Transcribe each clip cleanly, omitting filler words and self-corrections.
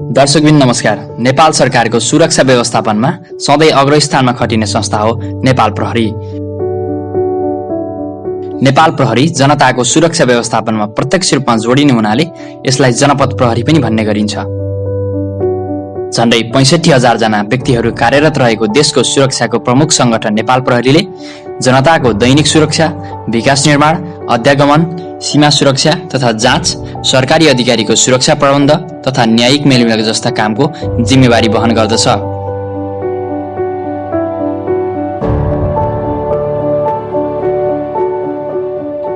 दर्शकबिन नमस्कार। नेपाल सरकारको सुरक्षा व्यवस्थापनमा सधैँ अग्रस्थानमा खटिने संस्था हो नेपाल प्रहरी। नेपाल प्रहरी जनताको सुरक्षा व्यवस्थापनमा प्रत्यक्ष रूपमा जोडिने हुनाले यसलाई जनपद प्रहरी पनि भन्ने गरिन्छ। झण्डै 65,000 जना व्यक्तिहरू कार्यरत रहेको देशको सुरक्षाको प्रमुख संगठन नेपाल प्रहरीले जनताको दैनिक सुरक्षा, विकास निर्माण, अध्यागमन, सीमा सुरक्षा तथा जाँच, सरकारी अधिकारीको सुरक्षा प्रबन्ध तथा न्यायिक मेलमिलाप जस्ता कामको जिम्मेवारी वहन गर्दछ।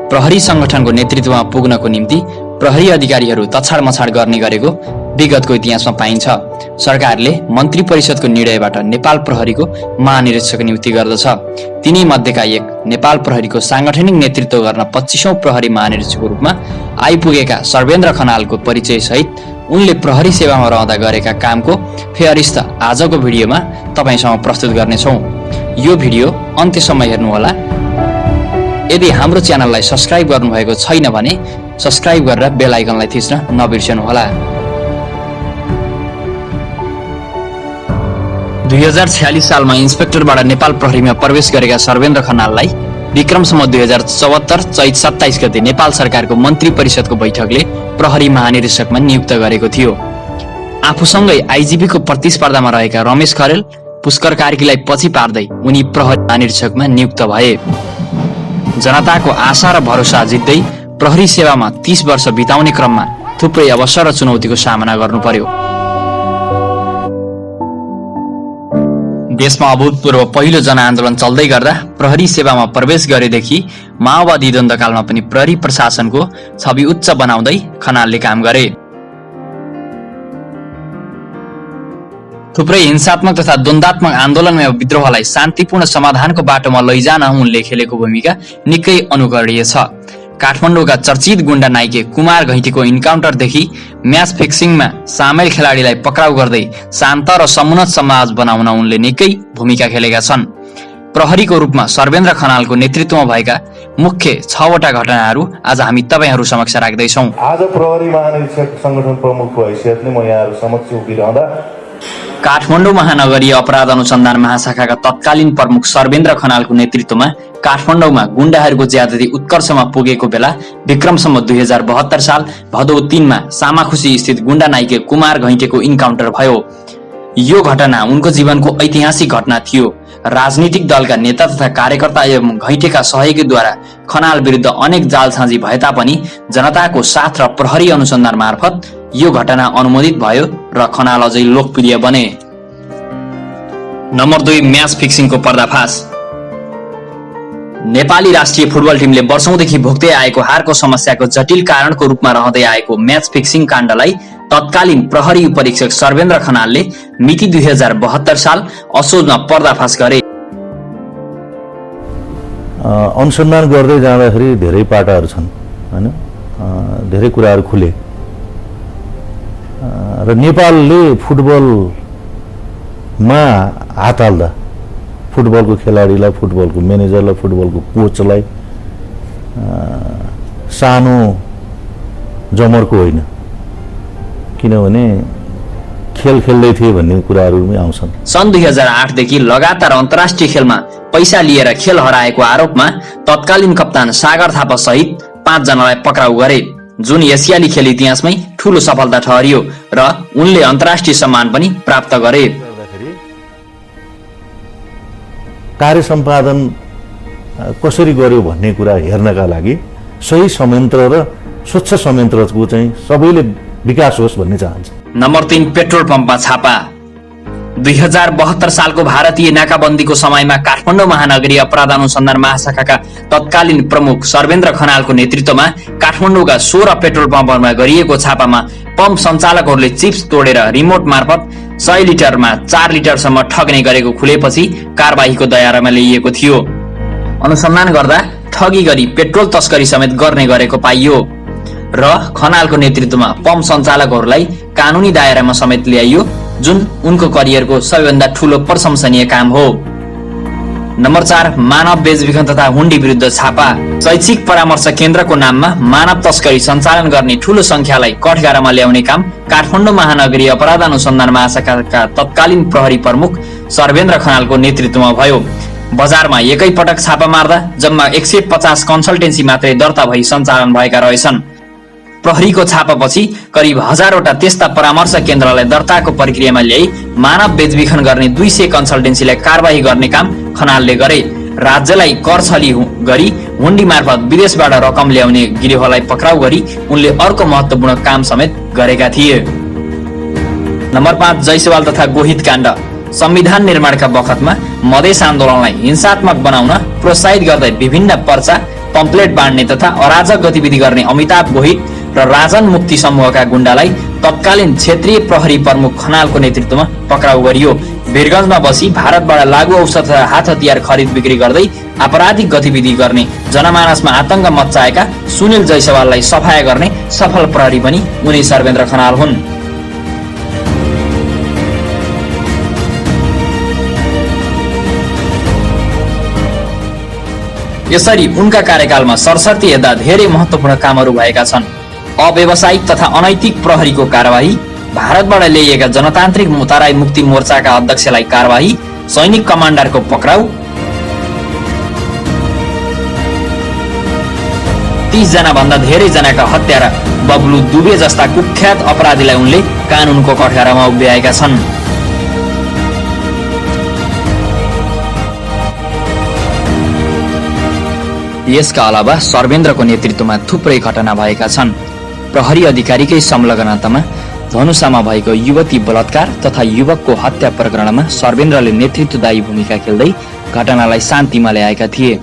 प्रहरी संगठनको नेतृत्वमा पुग्नको निम्ति प्रहरी अधिकारीहरू तछाड मछाड गर्ने गरेको विगतको इतिहासमा पाइन्छ। सरकारले मन्त्री परिषदको निर्णयबाट नेपाल प्रहरीको महानिरीक्षक नियुक्ति गर्दछ। तिनी मध्येका एक नेपाल प्रहरीको सांगठनिक नेतृत्व गर्न 25औं प्रहरी महानिरीक्षकको रूपमा आइपुगेका सर्वेन्द्र खनालको परिचय सहित उनले प्रहरी सेवामा रहँदा गरेका कामको फेहरिस्त आजको भिडियोमा तपाईसँग प्रस्तुत गर्नेछौँ। यो भिडियो अन्त्यसम्म हेर्नुहोला। यदि हाम्रो च्यानललाई सब्स्क्राइब गर्नुभएको छैन भने सब्स्क्राइब गरेर बेल आइकनलाई थिच्न नबिर्सनुहोला। 2046 सालमा इन्सपेक्टरबाट नेपाल प्रहरीमा प्रवेश गरेका सर्वेन्द्र खनाललाई विक्रमसम्म 2074 चैत 27 गते नेपाल सरकारको मन्त्री परिषदको बैठकले प्रहरी महानिरीक्षकमा नियुक्त गरेको थियो। आफूसँगै आइजिपीको प्रतिस्पर्धामा रहेका रमेश खरेल, पुष्कर कार्कीलाई पछि पार्दै उनी प्रहरी महानिरीक्षकमा नियुक्त भए। जनताको आशा र भरोसा जित्दै प्रहरी सेवामा 30 वर्ष बिताउने क्रममा थुप्रै अवसर र चुनौतीको सामना गर्नु पर्यो। देशमा अभूतपूर्व पहिलो जनआन्दोलन चल्दै गर्दा प्रहरी सेवामा प्रवेश गरेदेखि माओवादी द्वन्द्वकालमा पनि प्रहरी प्रशासनको छवि उच्च बनाउँदै खनालले काम गरे। थुप्रै हिंसात्मक तथा द्वन्द्वात्मक आन्दोलन वा विद्रोहलाई शान्तिपूर्ण समाधानको बाटोमा लैजान उनले खेलेको भूमिका निकै अनुकरणीय छ। काठमाडौँका चर्चित गुण्डा नाइके कुमार घैँटेको इन्काउन्टरदेखि म्याच फिक्सिङमा सामेल खेलाडीलाई पक्राउ गर्दै शान्त र समुन्नत समाज बनाउन उनले निकै भूमिका खेलेका छन्। प्रहरीको रूपमा सर्वेन्द्र खनालको नेतृत्वमा भएका मुख्य 6वटा घटनाहरू आज हामी तपाईहरू समक्ष राख्दैछौँ। आज प्रहरी महानिरीक्षक संगठन प्रमुखको हैसियतले म यहाँहरू समक्ष उभिरहँदा काठमाडौँ महानगरीय अपराध अनुसन्धान महाशाखाका तत्कालीन प्रमुख सर्वेन्द्र खनालको नेतृत्वमा काठमाडौँमा गुण्डाहरूको ज्यादती उत्कर्षमा पुगेको बेला विक्रमसम्म 2072 साल भदौ 3 मा सामाखुसी स्थित गुण्डा नाइके कुमार घैँटेको इन्काउन्टर भयो। यो घटना उनको जीवनको ऐतिहासिक घटना थियो। राजनीतिक दलका नेता तथा कार्यकर्ता एवं घैँटेका सहयोगीद्वारा खनाल विरुद्ध अनेक जालसाजी भए तापनि जनताको साथ र प्रहरी अनुसन्धान मार्फत यो घटना अनुमोदित भयो र खनाल अझै लोकप्रिय बने। नम्बर 2, म्याच फिक्सिङको पर्दाफास। नेपाली राष्ट्रिय फुटबल टिमले वर्षौंदेखि भोग्दै आएको हारको समस्याको जटिल कारणको रूपमा रहँदै आएको म्याच फिक्सिङ काण्डलाई तत्कालीन प्रहरी उपरीक्षक सर्वेन्द्र खनालले मिति 2072 साल असोजमा पर्दाफास गरे। अनुसन्धान गर्दै जाँदाखेरि धेरै पाटाहरू छन् हैन, धेरै कुराहरू खुले र नेपालले फुटबलमा हात हाल्दा फुटबलको खेलाडीलाई, फुटबलको म्यानेजरलाई, फुटबलको कोचलाई सानो जमरको होइन, किनभने खेल खेल्दै थिए भन्ने कुराहरू पनि आउँछन्। सन् 2008 देखि लगातार अन्तर्राष्ट्रिय खेलमा पैसा लिएर खेल हराएको आरोपमा तत्कालीन कप्तान सागर थापा सहित 5 जनालाई पक्राउ गरे, जुन एसियाली खेल इतिहासमै ठूलो सफलता ठहरियो र उनले अन्तर्राष्ट्रिय सम्मान पनि प्राप्त गरे। कार्य सम्पादन कसरी गर्यो भन्ने कुरा हेर्नका लागि सही संयन्त्र र स्वच्छ संयन्त्रको चाहिँ सबैले विकास होस् भन्ने चाहन्छ। नम्बर 3, पेट्रोल पम्पमा छापा। 2072 सालको भारतीय नाकाबन्दीको समयमा काठमाडौँ महानगरीय अपराध अनुसन्धान महाशाखाका तत्कालीन प्रमुख सर्वेन्द्र खनालको नेतृत्वमा काठमाडौँका 16 पेट्रोल पम्पहरूमा गरिएको छापामा पम्प सञ्चालकहरूले चिप्स तोडेर रिमोट मार्फत 100 लिटरमा 4 लिटरसम्म ठग्ने गरेको खुलेपछि कारबाहीको दायरामा ल्याइएको थियो। अनुसन्धान गर्दा ठगी गरी पेट्रोल तस्करी समेत गर्ने गरेको पाइयो र खनालको नेतृत्वमा पम्प सञ्चालकहरूलाई कानुनी दायरामा समेत ल्याइयो, जुन उनको करियरको सबैभन्दा ठूलो प्रशंसनीय काम हो। नम्बर 4 मानव बेचबिखन तथा हुन्डी विरुद्ध छापा। शैक्षिक परामर्श केन्द्रको नाममा मानव तस्करी सञ्चालन गर्ने ठूलो संख्यालाई कठघारामा ल्याउने काम काठमाडौँ महानगरीय अपराध अनुसन्धान महाशाखाका तत्कालीन प्रहरी प्रमुख सर्वेन्द्र खनालको नेतृत्वमा भयो। बजारमा एकै पटक छापा मार्दा जम्मा 150 कन्सल्टेन्सी मात्रै दर्ता भई सञ्चालन भएका रहेछन्। प्रहरीको छापापछि करिब 1000वटा त्यस्ता परामर्श केन्द्रलाई दर्ताको प्रक्रियामा ल्याई मानव बेचबिखन गर्ने 200 कन्सल्टेन्सीलाई कारबाही गर्ने काम खनालले गरे। राज्यलाई कर छली गरी हुन्डी मार्फत विदेशबाट रकम ल्याउने गिरोहलाई पक्राउ गरी उनले अर्को महत्त्वपूर्ण काम समेत गरेका थिए। नम्बर 5 जयसवाल तथा गोहित काण्ड। संविधान निर्माणका बखतमा मधेस आन्दोलनलाई हिंसात्मक बनाउन प्रोत्साहित गर्दै विभिन्न पर्चा पम्पलेट बाँड्ने तथा अराजक गतिविधि गर्ने अमिताभ गोहित र राजन मुक्ति समूहका गुण्डालाई तत्कालीन क्षेत्रीय प्रहरी प्रमुख खनालको नेतृत्वमा पक्राउ गरियो। वीरगञ्जमा बसी भारतबाट लागु औषध र हात हतियार खरिद बिक्री गर्दै आपराधिक गतिविधि गर्ने जनमानसमा आतंक मच्चाएका सुनिल जयसवाललाई सफाया गर्ने सफल प्रहरी पनि उनी सर्वेन्द्र खनाल हुन्। यसरी उनका कार्यकालमा सरसर्ती हेर्दा धेरै महत्त्वपूर्ण कामहरू भएका छन्। अव्यावसायिक तथा अनैतिक प्रहरीको कारबाही, भारतबाट ल्याइएका जनतान्त्रिक तराई मुक्ति मोर्चाका अध्यक्षलाई कारबाही, सैनिक कमान्डरको पक्राउ, 30 जना भन्दा धेरै जनाका हत्यारा बब्लु दुबे जस्ता कुख्यात अपराधीलाई उनले कानुनको कठघरामा उभ्याएका छन्। यसका अलावा सर्वेन्द्रको नेतृत्वमा थुप्रै घटना भएका छन्। प्रहरी अधिकारीकै संलग्नतामा धनुषामा भएको युवती बलात्कार तथा युवकको हत्या प्रकरणमा सर्वेन्द्रले नेतृत्वदायी भूमिका खेल्दै घटनालाई शान्तिमा ल्याएका थिए।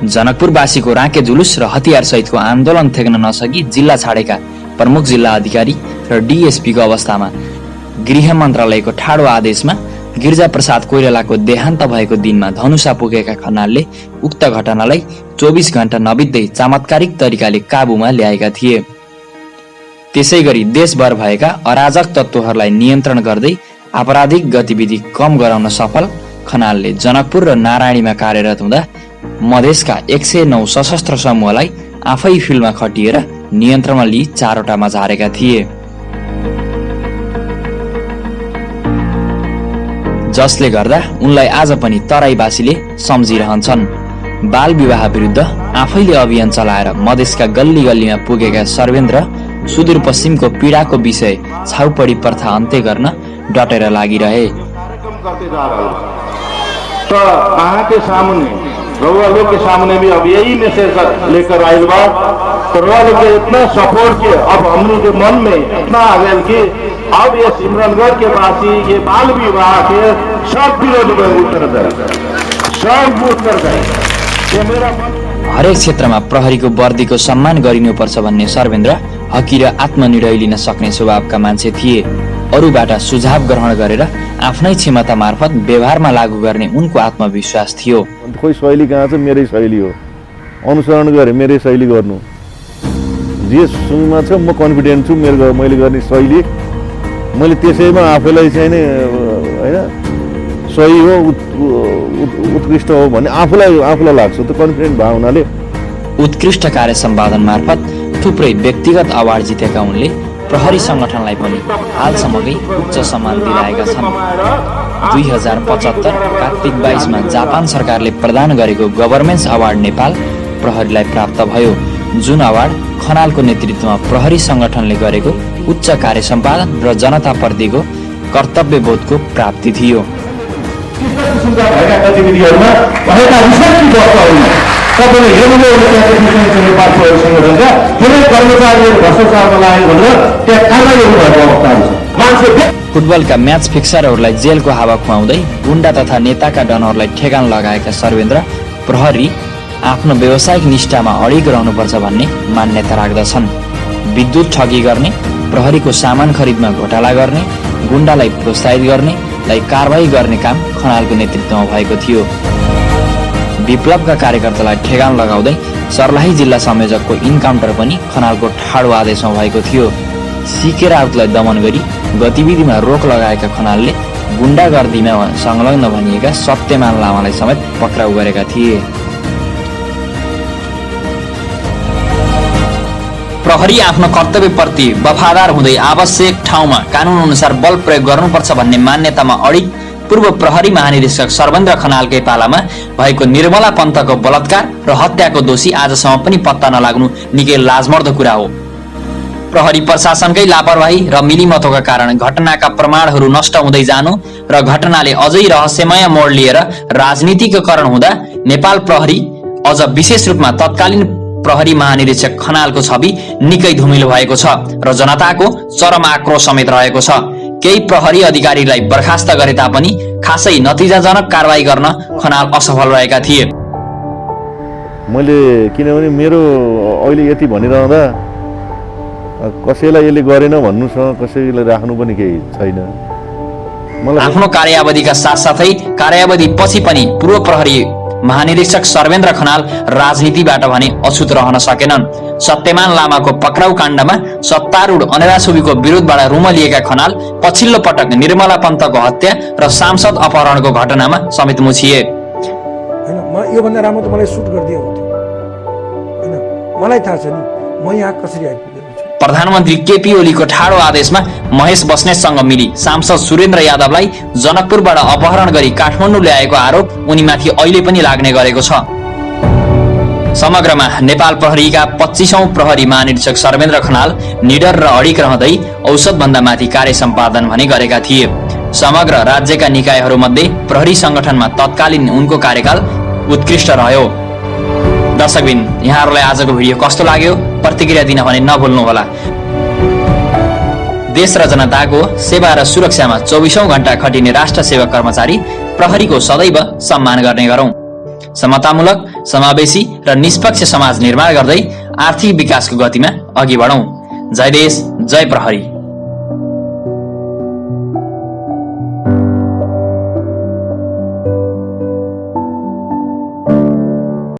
जनकपुरवासीको राँके जुलुस र हतियार सहितको आन्दोलन थेक्न नसकी जिल्ला छाडेका प्रमुख जिल्ला अधिकारी र डीएसपीको अवस्थामा गृह मन्त्रालयको ठाडो आदेशमा गिरिजा प्रसाद कोइरालाको देहान्त भएको दिनमा धनुषा पुगेका खनालले उक्त घटनालाई 24 घण्टा नबित्दै चमत्कारिक तरिकाले काबुमा ल्याएका थिए। त्यसैगरी देशभर भएका अराजक तत्त्वहरूलाई नियन्त्रण गर्दै आपराधिक गतिविधि कम गराउन सफल खनालले जनकपुर र नारायणीमा कार्यरत हुँदा मधेसका 109 सशस्त्र समूहलाई आफै फिल्डमा खटिएर नियन्त्रणमा लिई 4वटामा झारेका थिए, जसले गर्दा उनलाई आज पनि तराईवासीले सम्झिरहन्छन्। बाल विवाह विरुद्ध आफैले अभियान चलाएर मधेसका गल्ली गल्लीमा पुगेका सर्वेन्द्र सुदूरपश्चिमको पीडाको विषय छाउपडी प्रथा अन्त्य गर्न डटेर लागिरहे। तो कहाँ के सामने रउआ लोग के सामने भी अब यही मैसेज लेकर आयल बा। तो रउआ लोग के इतना सपोर्ट के अब हमने के मन में इतना आ गया कि अब ये सिमरनगढ़ के वासी ये बाल विवाह के सब विरोध में उतर गए, सब उतर गए। ये मेरा हरेक क्षेत्रमा प्रहरीको वर्दीको सम्मान गरिनुपर्छ भन्ने सर्वेन्द्र हकी र आत्मनिर्णय लिन सक्ने स्वभावका मान्छे थिए। अरूबाट सुझाव ग्रहण गरेर आफ्नै क्षमता मार्फत व्यवहारमा लागू गर्ने उनको आत्मविश्वास थियो। कोही शैली कहाँ छ, मेरै शैली हो, अनुसरण गरे मेरै शैली गर्नु, जे सुनमा छ म कन्फिडेन्ट छु, मैले गर्ने शैली मैले त्यसैमा आफैलाई चाहिँ नि होइन सही हो उत्कृष्ट हो भन्ने आफूलाई लाग्छ। त कन्फिडेन्ट भयो हुनाले उत्कृष्ट कार्य सम्पादन मार्फत थुप्रै व्यक्तिगत अवार्ड जितेका उनले प्रहरी संगठनलाई पनि हालसम्मकै उच्च सम्मान दिलाएका छन्। 2075 कार्तिक 22 मा जापान सरकारले प्रदान गरेको गभर्नेन्स अवार्ड नेपाल प्रहरीलाई प्राप्त भयो, जुन अवार्ड खनालको नेतृत्वमा प्रहरी संगठनले गरेको उच्च कार्य सम्पादन र जनताप्रतिको कर्तव्यबोधको प्राप्ति थियो। फुटबलका म्याच फिक्सरहरूलाई जेलको हावा खुवाउँदै गुण्डा तथा नेताका डनहरूलाई ठेगान लगाएका सर्वेन्द्र प्रहरी आफ्नो व्यावसायिक निष्ठामा अडिग रहनुपर्छ भन्ने मान्यता राख्दछन्। विद्युत ठगी गर्ने, प्रहरीको सामान खरिदमा घोटाला गर्ने, गुण्डालाई प्रोत्साहित गर्नेलाई कारबाही गर्ने काम खनालको नेतृत्वमा भएको थियो। विप्लवका कार्यकर्तालाई ठेगान लगाउँदै सर्लाही जिल्ला संयोजकको इन्काउन्टर पनि खनालको ठाडो आदेशमा भएको थियो। सिके राउतलाई दमन गरी गतिविधिमा रोक लगाएका खनालले गुण्डागर्दीमा संलग्न भनिएका सत्यमान लामालाई समेत पक्राउ गरेका थिए। प्रहरी आफ्नो कर्तव्यप्रति वफादार हुँदै आवश्यक ठाउँमा कानुन अनुसार बल प्रयोग गर्नुपर्छ भन्ने मान्यतामा अडिग पूर्व प्रहरी महानिदेशक सर्वेन्द्र खनालकै पालामा भएको निर्मला पन्तको बलात्कार र हत्याको दोषी आजसम्म पनि पत्ता नलाग्नु निकै लाजमर्दो कुरा हो। प्रहरी प्रशासनकै लापरवाही र मिलिमतोका कारण घटनाका प्रमाणहरू नष्ट हुँदै जानु र घटनाले अझै रहस्यमय मोड लिएर राजनीतिकरण हुँदा नेपाल प्रहरी अझ विशेष रूपमा तत्कालीन प्रहरी महानिरीक्षक खनालको छवि निकै धुमिलो भएको छ र जनताको चरम आक्रोश समेत रहेको छ। केही प्रहरी अधिकारीलाई बर्खास्त गरे तापनि खासै नतिजाजनक कारवाही गर्न खनाल असफल रहेका थिए। मैले किनभने मेरो अहिले यति भनिरहँदा कसैलाई यसले गरेन भन्नुसँग कसैले राख्नु पनि केही छैन। आफ्नो कार्यावधिका साथसाथै कार्यावधि पछि पनि पूर्व प्रहरी महानिरीक्षक सर्वेन्द्र खनाल राजनीतिबाट भने अछुत रहन सकेनन्। सत्यमान लामाको पक्राउ काण्डमा सत्तारूढ अनेरा सुब्बाको विरोधबाट रुमलिएका खनाल पछिल्लो पटक निर्मला पन्तको हत्या र सांसद अपहरणको घटनामा समेत मुछिए। हैन, यो भन्दा राम्रो त मलाई सुट गरिदियो हुन्थ्यो। हैन, मलाई थाहा छ नि म यहाँ कसरी आइपुगेको छु। प्रधानमन्त्री केपी ओलीको ठाडो आदेशमा महेश बस्नेतसँग मिली सांसद सुरेन्द्र यादवलाई जनकपुरबाट अपहरण गरी काठमाडौँ ल्याएको आरोप उनीमाथि अहिले पनि लाग्ने गरेको छ। समग्रमा नेपाल प्रहरीका 25औं प्रहरी महानिरीक्षक सर्वेन्द्र खनाल निडर र अडिग रहँदै औसतभन्दा माथि कार्य सम्पादन भने गरेका थिए। समग्र राज्यका निकायहरूमध्ये प्रहरी संगठनमा तत्कालीन उनको कार्यकाल उत्कृष्ट रह्यो। दर्शकबिन, यहाँहरूलाई आजको भिडियो कस्तो लाग्यो प्रतिक्रिया दिन भने नभुल्नुहोला। देश र जनताको सेवा र सुरक्षामा 24औं घण्टा खटिने राष्ट्र सेवा कर्मचारी प्रहरीको सदैव सम्मान गर्ने गरौं। समतामूलक, समावेशी र निष्पक्ष समाज निर्माण गर्दै आर्थिक विकासको गतिमा अघि बढौं। जय देश, जय प्रहरी।